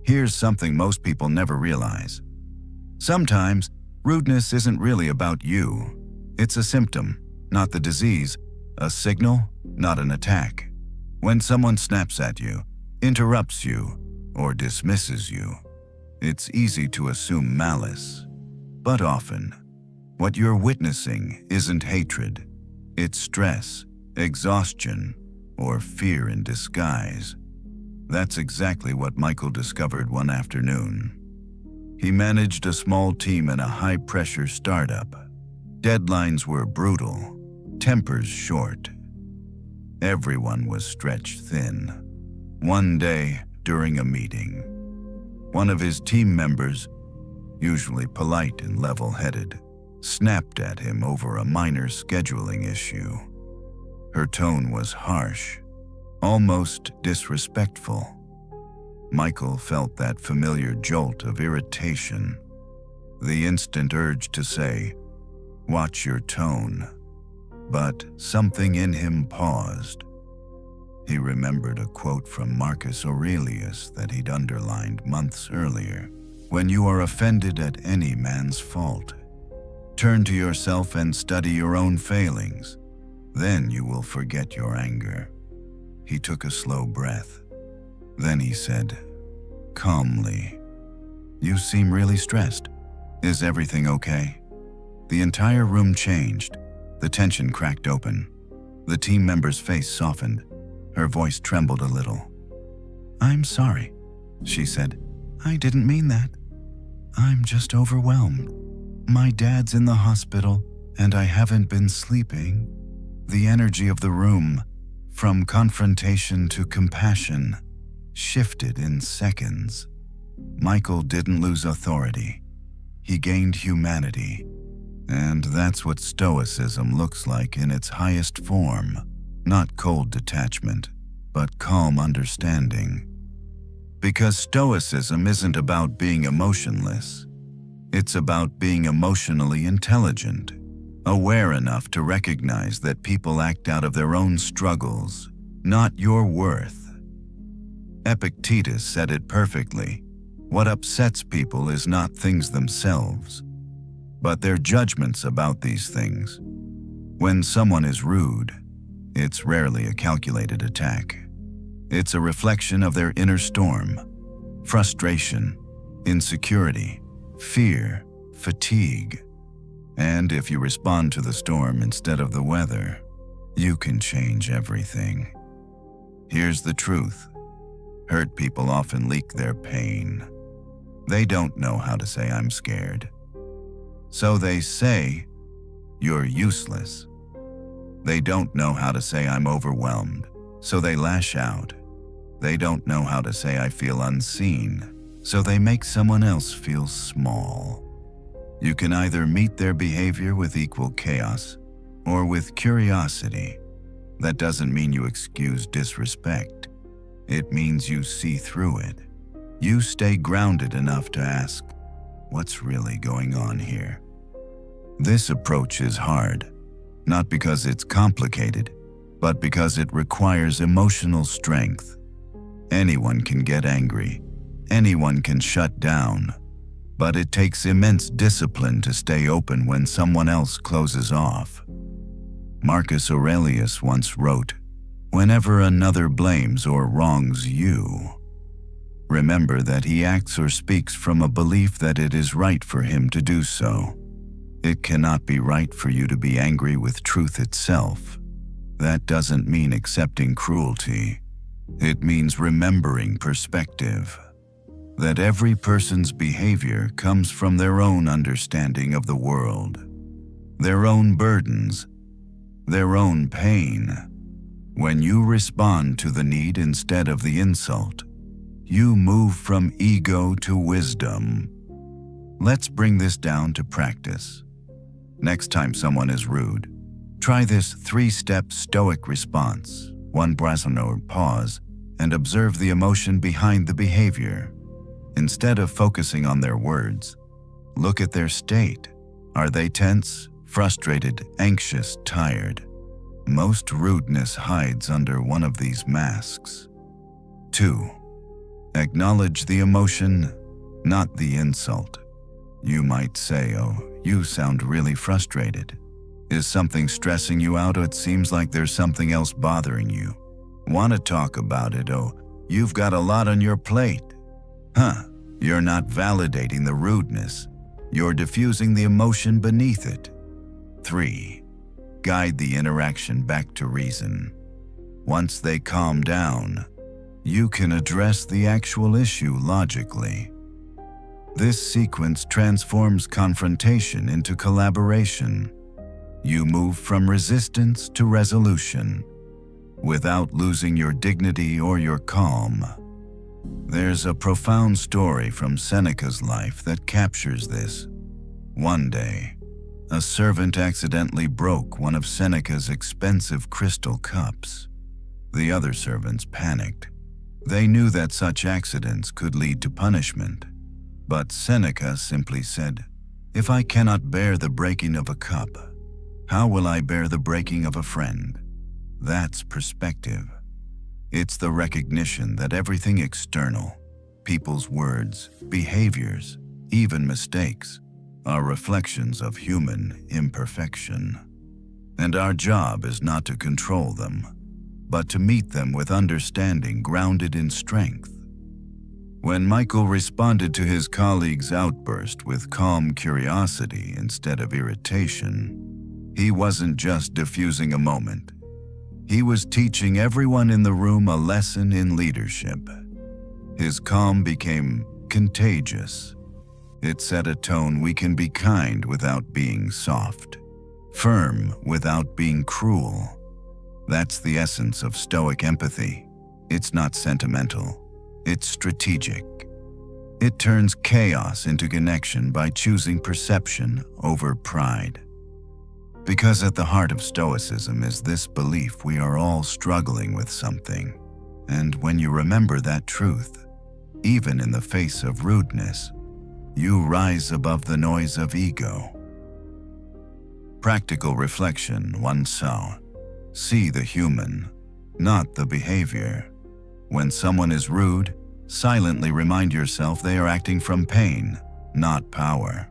Here's something most people never realize. Sometimes, rudeness isn't really about you. It's a symptom, not the disease, a signal, not an attack. When someone snaps at you, interrupts you, or dismisses you, it's easy to assume malice. But often, what you're witnessing isn't hatred. It's stress, exhaustion, or fear in disguise. That's exactly what Michael discovered one afternoon. He managed a small team in a high-pressure startup. Deadlines were brutal, tempers short. Everyone was stretched thin. One day, during a meeting, one of his team members, usually polite and level-headed, snapped at him over a minor scheduling issue. Her tone was harsh, almost disrespectful. Michael felt that familiar jolt of irritation, the instant urge to say, "Watch your tone." But something in him paused. He remembered a quote from Marcus Aurelius that he'd underlined months earlier. "When you are offended at any man's fault, turn to yourself and study your own failings. Then you will forget your anger." He took a slow breath. Then he said, calmly, "You seem really stressed. Is everything okay?" The entire room changed. The tension cracked open. The team member's face softened. Her voice trembled a little. "I'm sorry," she said. "I didn't mean that. I'm just overwhelmed. My dad's in the hospital, and I haven't been sleeping." The energy of the room, from confrontation to compassion, shifted in seconds. Michael didn't lose authority. He gained humanity. And that's what Stoicism looks like in its highest form. Not cold detachment, but calm understanding. Because Stoicism isn't about being emotionless. It's about being emotionally intelligent, aware enough to recognize that people act out of their own struggles, not your worth. Epictetus said it perfectly. What upsets people is not things themselves, but their judgments about these things. When someone is rude, it's rarely a calculated attack. It's a reflection of their inner storm, frustration, insecurity, fear, fatigue. And if you respond to the storm instead of the weather, you can change everything. Here's the truth. Hurt people often leak their pain. They don't know how to say "I'm scared." So they say, "You're useless." They don't know how to say "I'm overwhelmed," so they lash out. They don't know how to say "I feel unseen," so they make someone else feel small. You can either meet their behavior with equal chaos or with curiosity. That doesn't mean you excuse disrespect. It means you see through it. You stay grounded enough to ask, "What's really going on here?" This approach is hard, not because it's complicated, but because it requires emotional strength. Anyone can get angry. Anyone can shut down. But it takes immense discipline to stay open when someone else closes off. Marcus Aurelius once wrote, "Whenever another blames or wrongs you, remember that he acts or speaks from a belief that it is right for him to do so. It cannot be right for you to be angry with truth itself. That doesn't mean accepting cruelty. It means remembering perspective. That every person's behavior comes from their own understanding of the world, their own burdens, their own pain. When you respond to the need instead of the insult, you move from ego to wisdom. Let's bring this down to practice. Next time someone is rude, try this 3-step Stoic response. 1. Pause and observe the emotion behind the behavior. Instead of focusing on their words, look at their state. Are they tense, frustrated, anxious, tired? Most rudeness hides under one of these masks. 2. Acknowledge the emotion, not the insult. You might say, "Oh, you sound really frustrated. Is something stressing you out, or it seems like there's something else bothering you? Want to talk about it? Oh, you've got a lot on your plate." You're not validating the rudeness. You're diffusing the emotion beneath it. 3. Guide the interaction back to reason. Once they calm down, you can address the actual issue logically. This sequence transforms confrontation into collaboration. You move from resistance to resolution, without losing your dignity or your calm. There's a profound story from Seneca's life that captures this. One day, a servant accidentally broke one of Seneca's expensive crystal cups. The other servants panicked. They knew that such accidents could lead to punishment. But Seneca simply said, "If I cannot bear the breaking of a cup, how will I bear the breaking of a friend?" That's perspective. It's the recognition that everything external, people's words, behaviors, even mistakes, are reflections of human imperfection. And our job is not to control them, but to meet them with understanding grounded in strength. When Michael responded to his colleague's outburst with calm curiosity instead of irritation, he wasn't just diffusing a moment. He was teaching everyone in the room a lesson in leadership. His calm became contagious. It set a tone: we can be kind without being soft, firm without being cruel. That's the essence of Stoic empathy. It's not sentimental, it's strategic. It turns chaos into connection by choosing perception over pride. Because at the heart of Stoicism is this belief we are all struggling with something. And when you remember that truth, even in the face of rudeness, you rise above the noise of ego. Practical reflection 1. See the human, not the behavior. When someone is rude, silently remind yourself they are acting from pain, not power.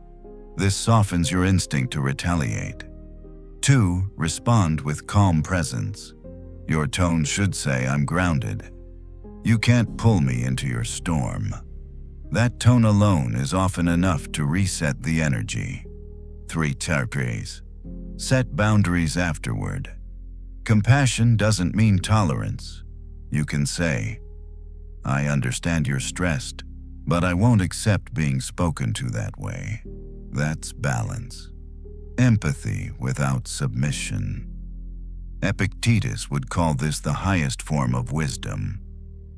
This softens your instinct to retaliate. 2. Respond with calm presence. Your tone should say, "I'm grounded. You can't pull me into your storm." That tone alone is often enough to reset the energy. 3 terpres. Set boundaries afterward. Compassion doesn't mean tolerance. You can say, I understand you're stressed, but I won't accept being spoken to that way. That's balance. Empathy without submission. Epictetus would call this the highest form of wisdom.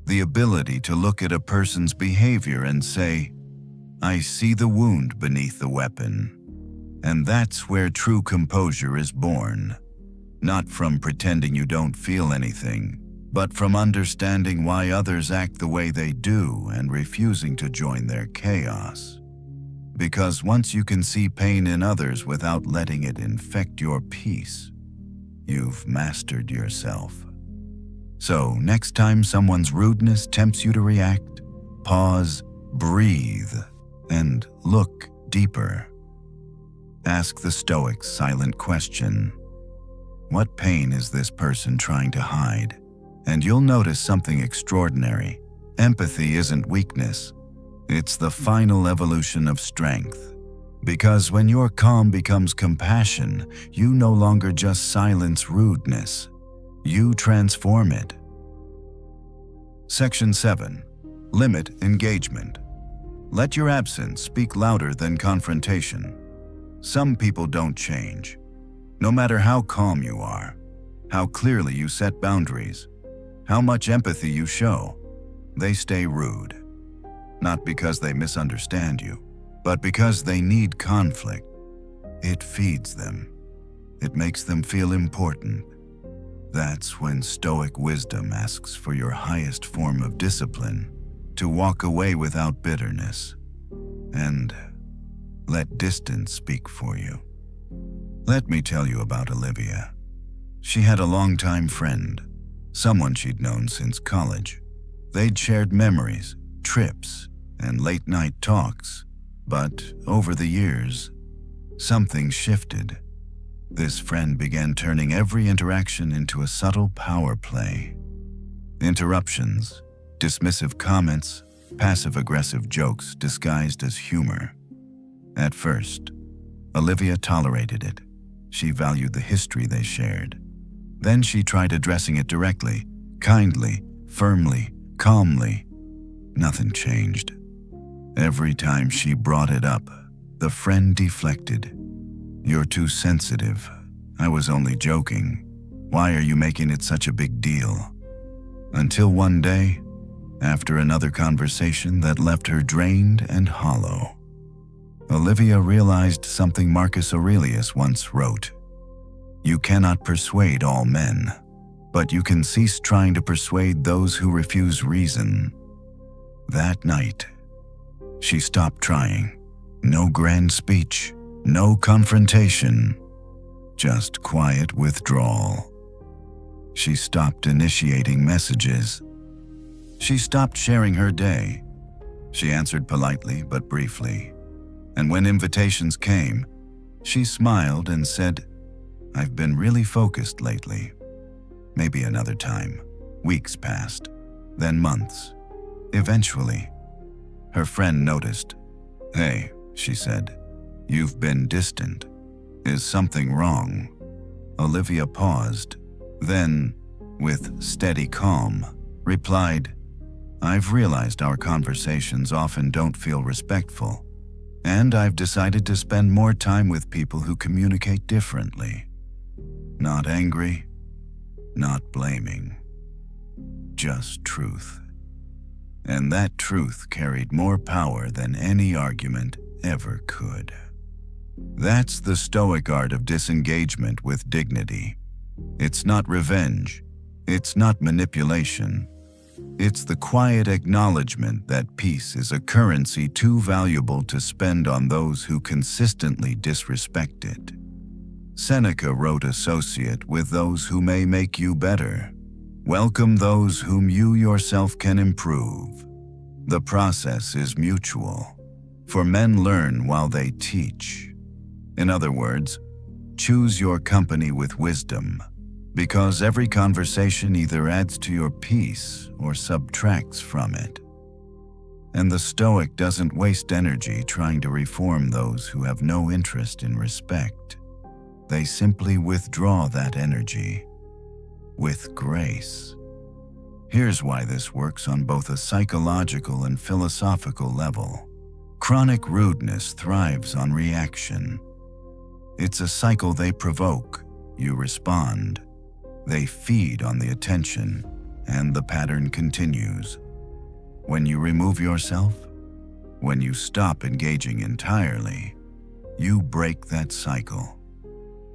The ability to look at a person's behavior and say, I see the wound beneath the weapon. And that's where true composure is born. Not from pretending you don't feel anything, but from understanding why others act the way they do and refusing to join their chaos. Because once you can see pain in others without letting it infect your peace, you've mastered yourself. So, next time someone's rudeness tempts you to react, pause, breathe, and look deeper. Ask the Stoic's silent question. What pain is this person trying to hide? And you'll notice something extraordinary. Empathy isn't weakness. It's the final evolution of strength. Because when your calm becomes compassion, you no longer just silence rudeness. You transform it. Section 7. Limit engagement. Let your absence speak louder than confrontation. Some people don't change. No matter how calm you are, how clearly you set boundaries, how much empathy you show, they stay rude. Not because they misunderstand you, but because they need conflict. It feeds them. It makes them feel important. That's when Stoic wisdom asks for your highest form of discipline, to walk away without bitterness, and let distance speak for you. Let me tell you about Olivia. She had a longtime friend, someone she'd known since college. They'd shared memories, trips, and late-night talks, but over the years, something shifted. This friend began turning every interaction into a subtle power play. Interruptions, dismissive comments, passive-aggressive jokes disguised as humor. At first, Olivia tolerated it. She valued the history they shared. Then she tried addressing it directly, kindly, firmly, calmly. Nothing changed. Every time she brought it up, the friend deflected. You're too sensitive. I was only joking. Why are you making it such a big deal? Until one day, after another conversation that left her drained and hollow, Olivia realized something Marcus Aurelius once wrote. You cannot persuade all men, but you can cease trying to persuade those who refuse reason. That night, she stopped trying. No grand speech, no confrontation, just quiet withdrawal. She stopped initiating messages. She stopped sharing her day. She answered politely but briefly. And when invitations came, she smiled and said, I've been really focused lately. Maybe another time. Weeks passed, then months. Eventually, her friend noticed. Hey, she said, you've been distant. Is something wrong? Olivia paused, then, with steady calm, replied, I've realized our conversations often don't feel respectful, and I've decided to spend more time with people who communicate differently. Not angry, not blaming, just truth. And that truth carried more power than any argument ever could. That's the Stoic art of disengagement with dignity. It's not revenge. It's not manipulation. It's the quiet acknowledgement that peace is a currency too valuable to spend on those who consistently disrespect it. Seneca wrote, associate with those who may make you better. Welcome those whom you yourself can improve. The process is mutual, for men learn while they teach. In other words, choose your company with wisdom, because every conversation either adds to your peace or subtracts from it. And the Stoic doesn't waste energy trying to reform those who have no interest in respect. They simply withdraw that energy with grace. Here's why this works on both a psychological and philosophical level. Chronic rudeness thrives on reaction. It's a cycle they provoke, you respond. They feed on the attention, and the pattern continues. When you remove yourself, when you stop engaging entirely, you break that cycle.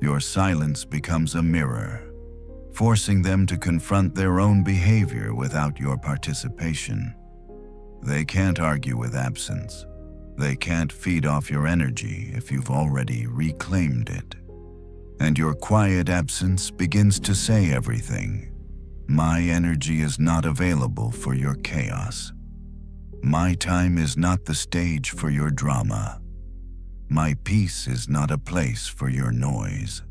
Your silence becomes a mirror, forcing them to confront their own behavior without your participation. They can't argue with absence. They can't feed off your energy if you've already reclaimed it. And your quiet absence begins to say everything. My energy is not available for your chaos. My time is not the stage for your drama. My peace is not a place for your noise.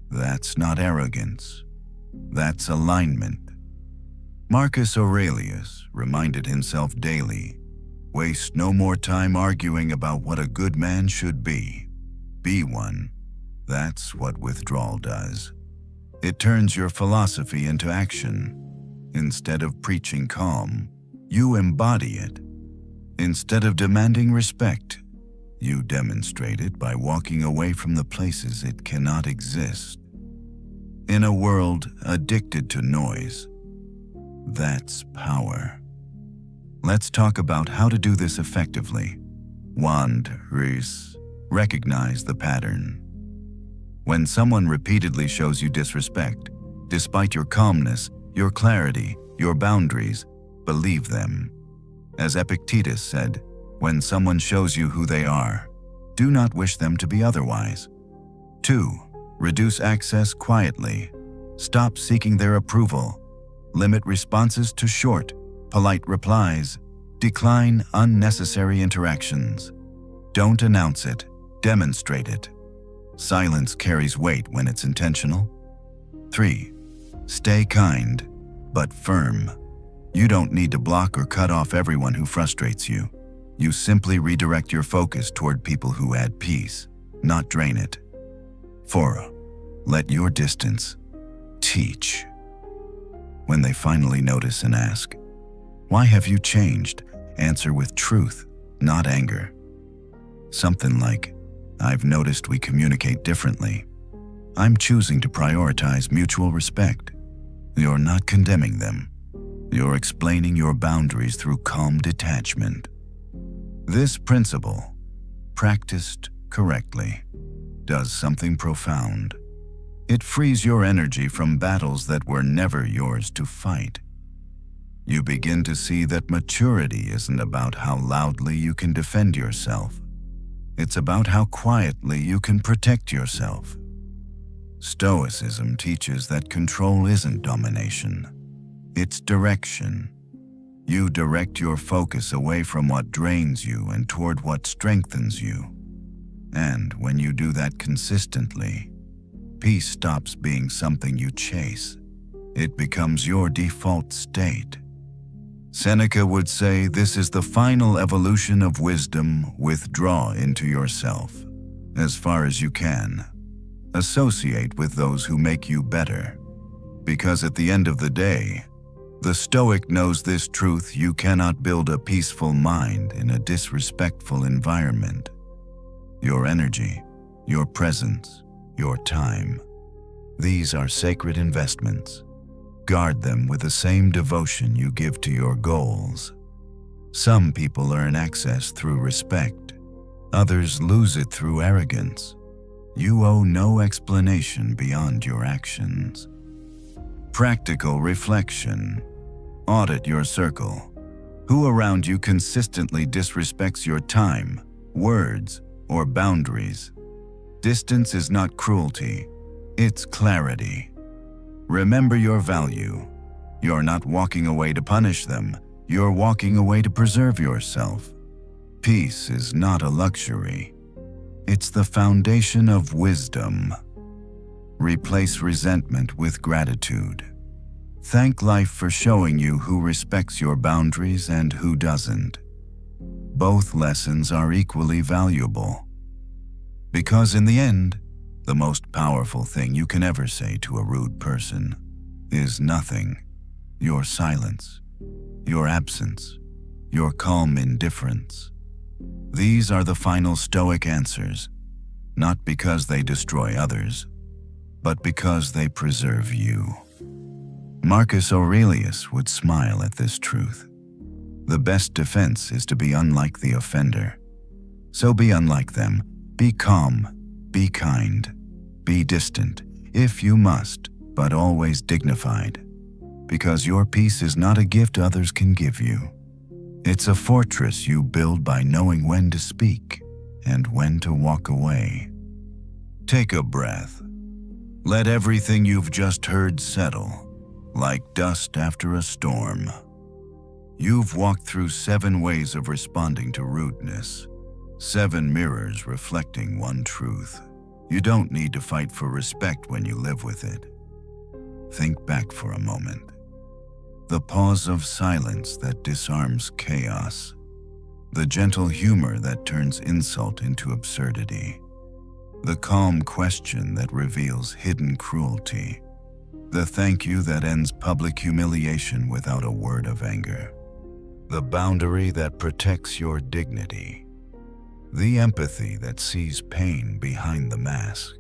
That's not arrogance. That's alignment. Marcus Aurelius reminded himself daily, waste no more time arguing about what a good man should be. Be one. That's what withdrawal does. It turns your philosophy into action. Instead of preaching calm, you embody it. Instead of demanding respect, you demonstrate it by walking away from the places it cannot exist. In a world addicted to noise, that's power. Let's talk about how to do this effectively. 1. Recognize the pattern. When someone repeatedly shows you disrespect, despite your calmness, your clarity, your boundaries, believe them. As Epictetus said, when someone shows you who they are, do not wish them to be otherwise. 2. Reduce access quietly. Stop seeking their approval. Limit responses to short, polite replies. Decline unnecessary interactions. Don't announce it, demonstrate it. Silence carries weight when it's intentional. 3. Stay kind, but firm. You don't need to block or cut off everyone who frustrates you. You simply redirect your focus toward people who add peace, not drain it. 4. Let your distance teach. When they finally notice and ask, "Why have you changed?" answer with truth, not anger. Something like, "I've noticed we communicate differently. I'm choosing to prioritize mutual respect." You're not condemning them. You're explaining your boundaries through calm detachment. This principle, practiced correctly, does something profound. It frees your energy from battles that were never yours to fight. You begin to see that maturity isn't about how loudly you can defend yourself. It's about how quietly you can protect yourself. Stoicism teaches that control isn't domination. It's direction. You direct your focus away from what drains you and toward what strengthens you. And when you do that consistently, peace stops being something you chase. It becomes your default state. Seneca would say this is the final evolution of wisdom. Withdraw into yourself, as far as you can. Associate with those who make you better. Because at the end of the day, the Stoic knows this truth: you cannot build a peaceful mind in a disrespectful environment. Your energy, your presence, your time. These are sacred investments. Guard them with the same devotion you give to your goals. Some people earn access through respect. Others lose it through arrogance. You owe no explanation beyond your actions. Practical reflection. Audit your circle. Who around you consistently disrespects your time, words, or boundaries? Distance is not cruelty, it's clarity. Remember your value. You're not walking away to punish them, you're walking away to preserve yourself. Peace is not a luxury. It's the foundation of wisdom. Replace resentment with gratitude. Thank life for showing you who respects your boundaries and who doesn't. both lessons are equally valuable. Because in the end, the most powerful thing you can ever say to a rude person is nothing. Your silence, your absence, your calm indifference. These are the final Stoic answers, not because they destroy others, but because they preserve you. Marcus Aurelius would smile at this truth. The best defense is to be unlike the offender. So be unlike them. Be calm, be kind, be distant, if you must, but always dignified. Because your peace is not a gift others can give you. It's a fortress you build by knowing when to speak and when to walk away. Take a breath. Let everything you've just heard settle, like dust after a storm. You've walked through 7 ways of responding to rudeness, 7 mirrors reflecting one truth. You don't need to fight for respect when you live with it. Think back for a moment. The pause of silence that disarms chaos. The gentle humor that turns insult into absurdity. The calm question that reveals hidden cruelty. The thank you that ends public humiliation without a word of anger. The boundary that protects your dignity. The empathy that sees pain behind the mask.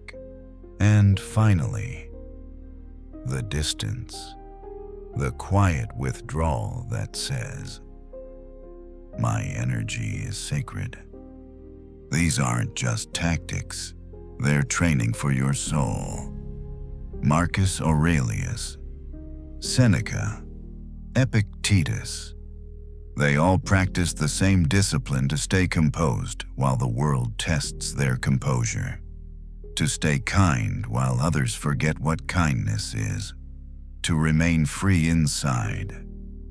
And finally, the distance. The quiet withdrawal that says, "My energy is sacred." These aren't just tactics, they're training for your soul. Marcus Aurelius, Seneca, Epictetus. They all practice the same discipline to stay composed while the world tests their composure. To stay kind while others forget what kindness is. To remain free inside,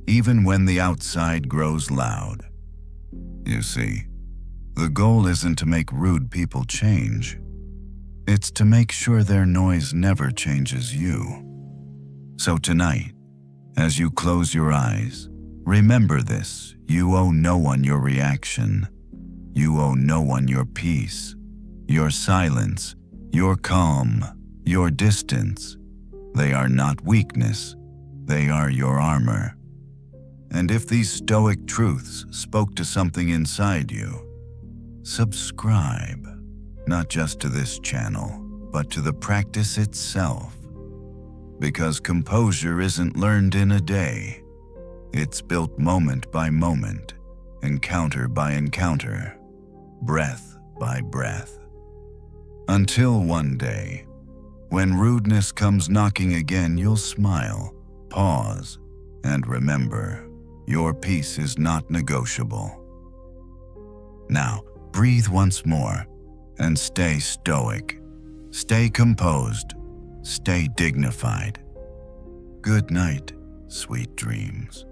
even when the outside grows loud. You see, the goal isn't to make rude people change. It's to make sure their noise never changes you. So tonight, as you close your eyes, remember this: you owe no one your reaction. You owe no one your peace, your silence, your calm, your distance. They are not weakness, they are your armor. And if these Stoic truths spoke to something inside you, subscribe, not just to this channel, but to the practice itself. Because composure isn't learned in a day. It's built moment by moment, encounter by encounter, breath by breath. Until one day, when rudeness comes knocking again, you'll smile, pause, and remember, your peace is not negotiable. Now, breathe once more and stay stoic. Stay composed. Stay dignified. Good night, sweet dreams.